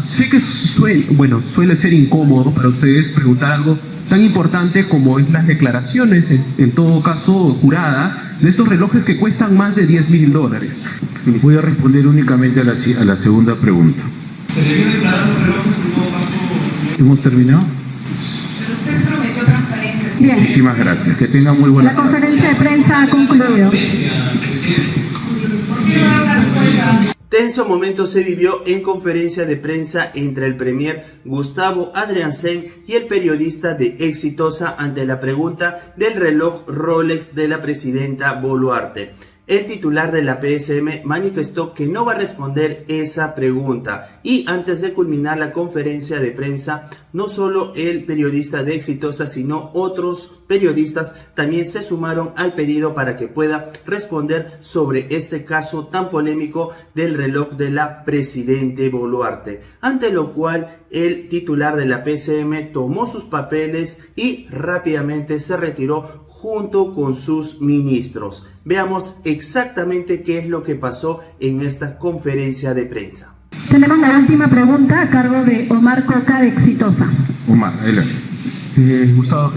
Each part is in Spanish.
sé que suele ser incómodo para ustedes preguntar algo tan importante como es las declaraciones, en todo caso jurada, de estos relojes que cuestan más de $10.000. Voy a responder únicamente a la segunda pregunta. ¿Se debió declarar los relojes en todo caso? ¿Hemos terminado? Pero usted prometió transparencia. Bien. Muchísimas gracias. Que tengan muy buena tarde. La conferencia de prensa ha concluido. Tenso momento se vivió en conferencia de prensa entre el premier Gustavo Adrianzen y el periodista de Exitosa ante la pregunta del reloj Rolex de la presidenta Boluarte. El titular de la PSM manifestó que no va a responder esa pregunta y antes de culminar la conferencia de prensa, no solo el periodista de Exitosa, sino otros periodistas también se sumaron al pedido para que pueda responder sobre este caso tan polémico del reloj de la presidenta Boluarte, ante lo cual el titular de la PSM tomó sus papeles y rápidamente se retiró junto con sus ministros. Veamos exactamente qué es lo que pasó en esta conferencia de prensa. Tenemos la última pregunta a cargo de Omar Coca de Exitosa. Omar, adelante. Gustavo,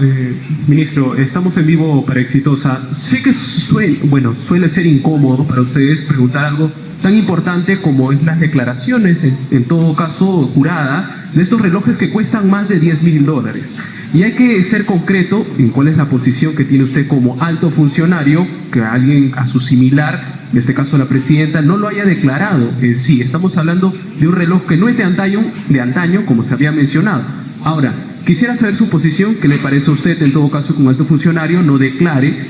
ministro, estamos en vivo para Exitosa. Sé que suele ser incómodo para ustedes preguntar algo tan importante como es las declaraciones, en todo caso jurada, de estos relojes que cuestan más de $10.000. Y hay que ser concreto en cuál es la posición que tiene usted como alto funcionario, que alguien a su similar, en este caso la presidenta, no lo haya declarado. Sí, estamos hablando de un reloj que no es de antaño, como se había mencionado. Ahora, quisiera saber su posición, qué le parece a usted, en todo caso, como alto funcionario, no declare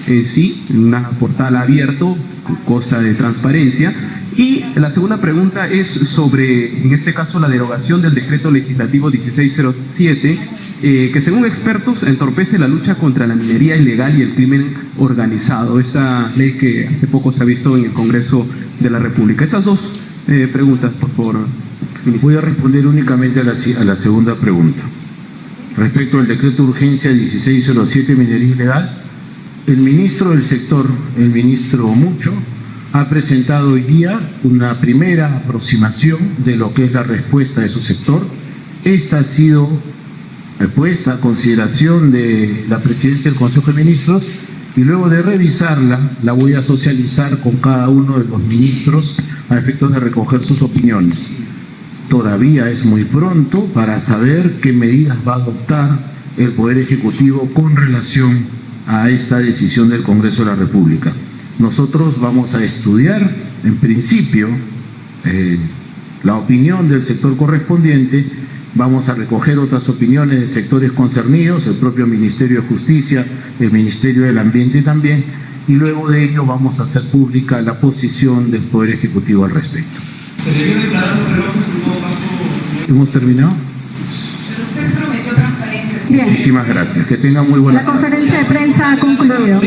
una portal abierto, cosa de transparencia. Y la segunda pregunta es sobre, en este caso, la derogación del decreto legislativo 1607, que según expertos entorpece la lucha contra la minería ilegal y el crimen organizado. Esa ley que hace poco se ha visto en el Congreso de la República. Esas dos preguntas, por favor. Voy a responder únicamente a la segunda pregunta. Respecto al decreto de urgencia 1607, minería ilegal, el ministro del sector, el ministro Mucho, ha presentado hoy día una primera aproximación de lo que es la respuesta de su sector. Esta ha sido puesta a consideración de la presidencia del Consejo de Ministros y luego de revisarla la voy a socializar con cada uno de los ministros a efectos de recoger sus opiniones. Todavía es muy pronto para saber qué medidas va a adoptar el Poder Ejecutivo con relación a esta decisión del Congreso de la República. Nosotros vamos a estudiar, en principio, la opinión del sector correspondiente, vamos a recoger otras opiniones de sectores concernidos, el propio Ministerio de Justicia, el Ministerio del Ambiente también, y luego de ello vamos a hacer pública la posición del Poder Ejecutivo al respecto. ¿Se debió declarar los relojes en todo caso? ¿Hemos terminado? Pero usted prometió transparencia. Bien. Muchísimas gracias. Que tengan muy buena tarde. La conferencia de prensa ha concluido.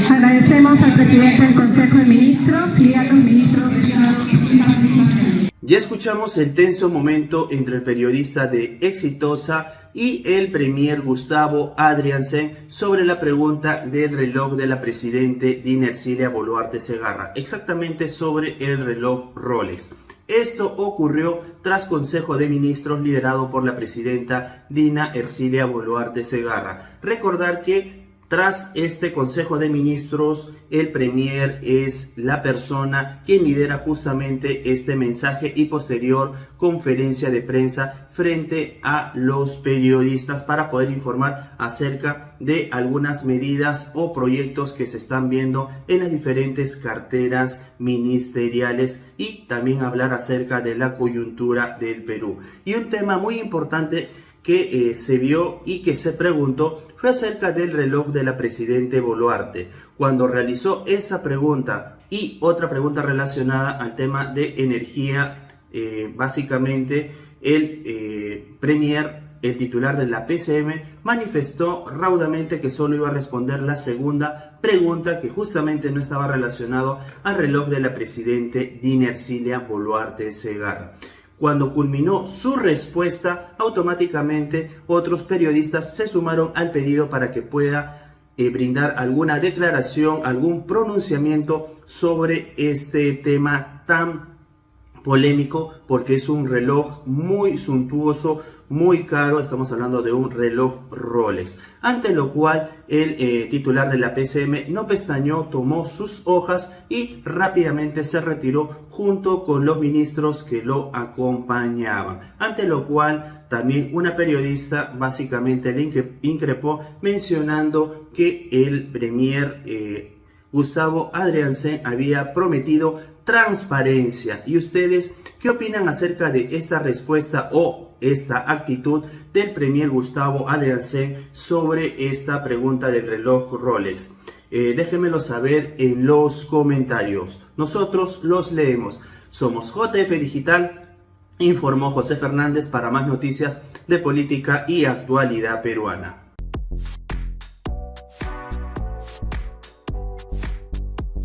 Agradecemos al presidente del Consejo de Ministros y a los ministros de Estado. Ya escuchamos el tenso momento entre el periodista de Exitosa y el premier Gustavo Adrianzen sobre la pregunta del reloj de la presidenta Dina Ercilia Boluarte Segarra, exactamente sobre el reloj Rolex. Esto ocurrió tras Consejo de Ministros liderado por la presidenta Dina Ercilia Boluarte Segarra. Recordar que tras este Consejo de Ministros, el Premier es la persona que lidera justamente este mensaje y posterior conferencia de prensa frente a los periodistas para poder informar acerca de algunas medidas o proyectos que se están viendo en las diferentes carteras ministeriales y también hablar acerca de la coyuntura del Perú. Y un tema muy importante que se vio y que se preguntó fue acerca del reloj de la presidenta Boluarte. Cuando realizó esa pregunta y otra pregunta relacionada al tema de energía, básicamente el premier, el titular de la PCM, manifestó raudamente que solo iba a responder la segunda pregunta, que justamente no estaba relacionado al reloj de la presidenta Dina Ercilia Boluarte Segarra. Cuando culminó su respuesta, automáticamente otros periodistas se sumaron al pedido para que pueda brindar alguna declaración, algún pronunciamiento sobre este tema tan polémico porque es un reloj muy suntuoso, muy caro. Estamos hablando de un reloj Rolex, ante lo cual el titular de la PCM no pestañeó, tomó sus hojas y rápidamente se retiró junto con los ministros que lo acompañaban, ante lo cual también una periodista básicamente le increpó mencionando que el premier Gustavo Adriancén había prometido transparencia. ¿Y ustedes qué opinan acerca de esta respuesta o esta actitud del premier Gustavo Adriancén sobre esta pregunta del reloj Rolex? Déjenmelo saber en los comentarios. Nosotros los leemos. Somos JF Digital, informó José Fernández para más noticias de política y actualidad peruana.